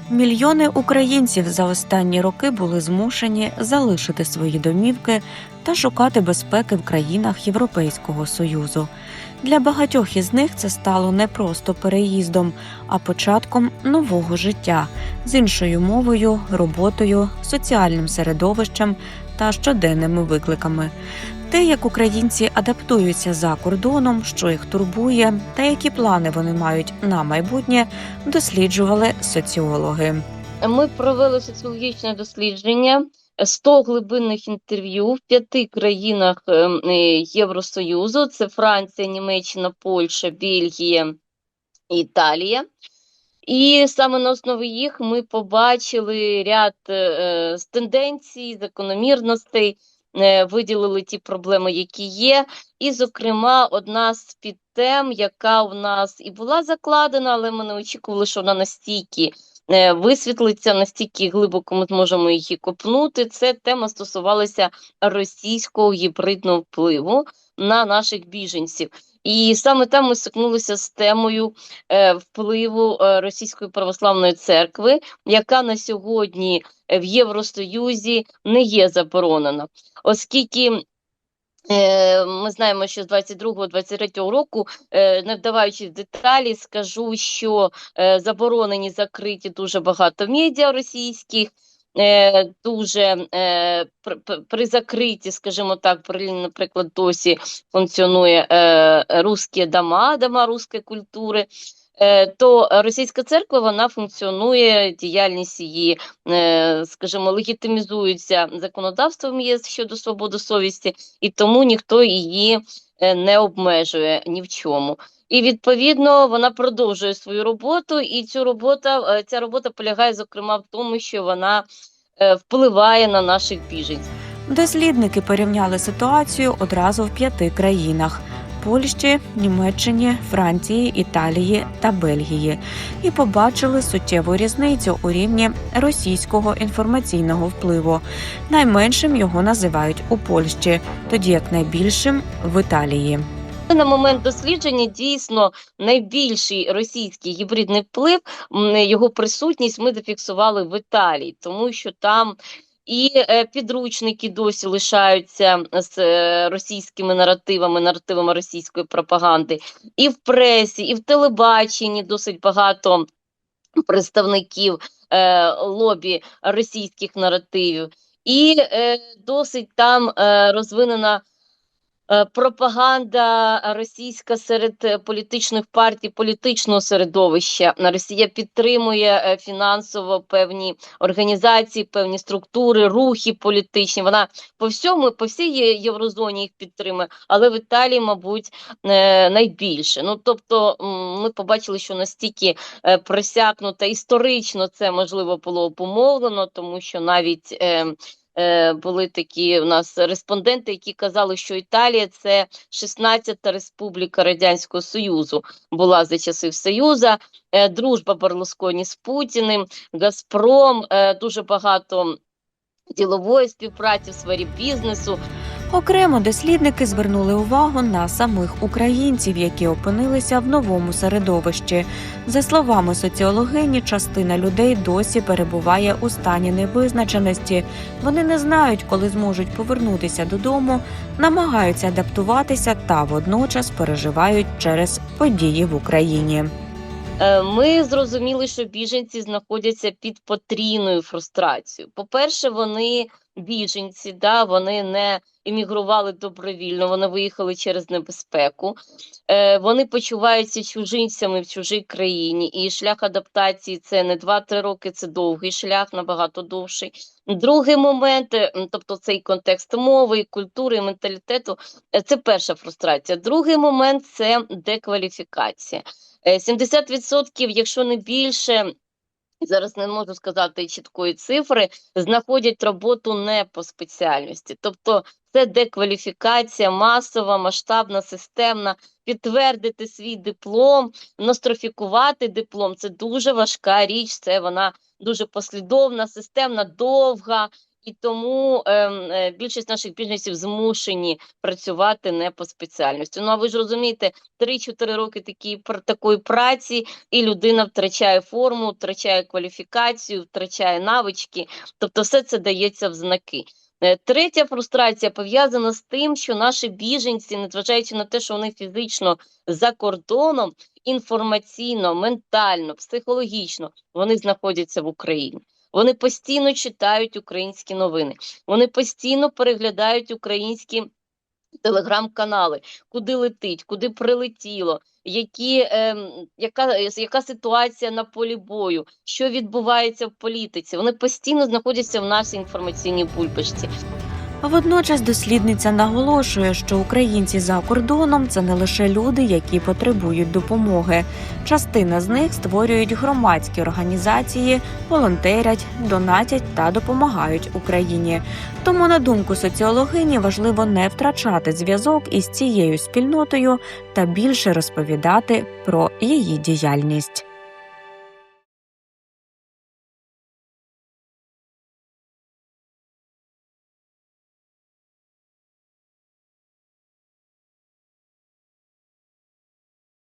Мільйони українців за останні роки були змушені залишити свої домівки та шукати безпеки в країнах Європейського Союзу. Для багатьох із них це стало не просто переїздом, а початком нового життя з іншою мовою, роботою, соціальним середовищем та щоденними викликами. Те, як українці адаптуються за кордоном, що їх турбує, та які плани вони мають на майбутнє, досліджували соціологи. Ми провели соціологічне дослідження, 100 глибинних інтерв'ю в 5 країнах Євросоюзу. Це Франція, Німеччина, Польща, Бельгія, Італія. І саме на основі їх ми побачили ряд тенденцій, закономірностей, виділили ті проблеми, які є. І, зокрема, одна з підтем, яка в нас і була закладена, але ми не очікували, що вона настільки висвітлиться, настільки глибоко ми зможемо її копнути. Це тема стосувалася російського гібридного впливу на наших біженців. І саме там ми стикнулися з темою впливу Російської православної церкви, яка на сьогодні в Євросоюзі не є заборонена. Оскільки ми знаємо, що з 22-23 року, не вдаваючись в деталі, скажу, що заборонені, закриті дуже багато медіа російських, дуже при закритті, скажімо так, в Берліні, наприклад, досі функціонує русські дома русської культури, то російська церква, вона функціонує, діяльність її, скажімо, легітимізується законодавством ЄС щодо свободи совісті, і тому ніхто її не обмежує ні в чому. І, відповідно, вона продовжує свою роботу, і ця робота полягає, зокрема, в тому, що вона впливає на наших біженців. Дослідники порівняли ситуацію одразу в 5 країнах – Польщі, Німеччині, Франції, Італії та Бельгії – і побачили суттєву різницю у рівні російського інформаційного впливу. Найменшим його називають у Польщі, тоді як найбільшим – в Італії. На момент дослідження дійсно найбільший російський гібридний вплив, його присутність ми зафіксували в Італії, тому що там і підручники досі лишаються з російськими наративами російської пропаганди, і в пресі, і в телебаченні досить багато представників лобі російських наративів, і досить там розвинена пропаганда російська серед політичних партій, політичного середовища. Росія підтримує фінансово певні організації, певні структури, рухи політичні. Вона по всій Єврозоні їх підтримує, але в Італії, мабуть, найбільше. Ну, тобто, ми побачили, що настільки просякнуто історично це, можливо, було обумовлено, тому що навіть були такі у нас респонденти, які казали, що Італія – це 16-та республіка Радянського Союзу була за часів Союзу, дружба Берлусконі з Путіним, Газпром, дуже багато ділової співпраці в сфері бізнесу. Окремо дослідники звернули увагу на самих українців, які опинилися в новому середовищі. За словами соціологині, частина людей досі перебуває у стані невизначеності. Вони не знають, коли зможуть повернутися додому, намагаються адаптуватися та водночас переживають через події в Україні. Ми зрозуміли, що біженці знаходяться під потрійною фрустрацією. По-перше, вони біженці, вони не емігрували добровільно, вони виїхали через небезпеку. Вони почуваються чужинцями в чужій країні, і шлях адаптації – це не 2-3 роки, це довгий шлях, набагато довший. Другий момент, тобто цей контекст мови, культури, менталітету – це перша фрустрація. Другий момент – це декваліфікація. 70%, якщо не більше, зараз не можу сказати чіткої цифри, знаходять роботу не по спеціальності. Тобто це декваліфікація масова, масштабна, системна. Підтвердити свій диплом, нострифікувати диплом – це дуже важка річ, це вона дуже послідовна, системна, довга. і тому більшість наших біженців змушені працювати не по спеціальності. Ну, а ви ж розумієте, 3-4 роки такої праці, і людина втрачає форму, втрачає кваліфікацію, втрачає навички, тобто все це дається в знаки. Третя фрустрація пов'язана з тим, що наші біженці, незважаючи на те, що вони фізично за кордоном, інформаційно, ментально, психологічно, вони знаходяться в Україні. Вони постійно читають українські новини, вони постійно переглядають українські телеграм-канали, куди летить, куди прилетіло, яка ситуація на полі бою, що відбувається в політиці. Вони постійно знаходяться в нашій інформаційній бульбашці. Водночас дослідниця наголошує, що українці за кордоном – це не лише люди, які потребують допомоги. Частина з них створюють громадські організації, волонтерять, донатять та допомагають Україні. Тому, на думку соціологині, важливо не втрачати зв'язок із цією спільнотою та більше розповідати про її діяльність.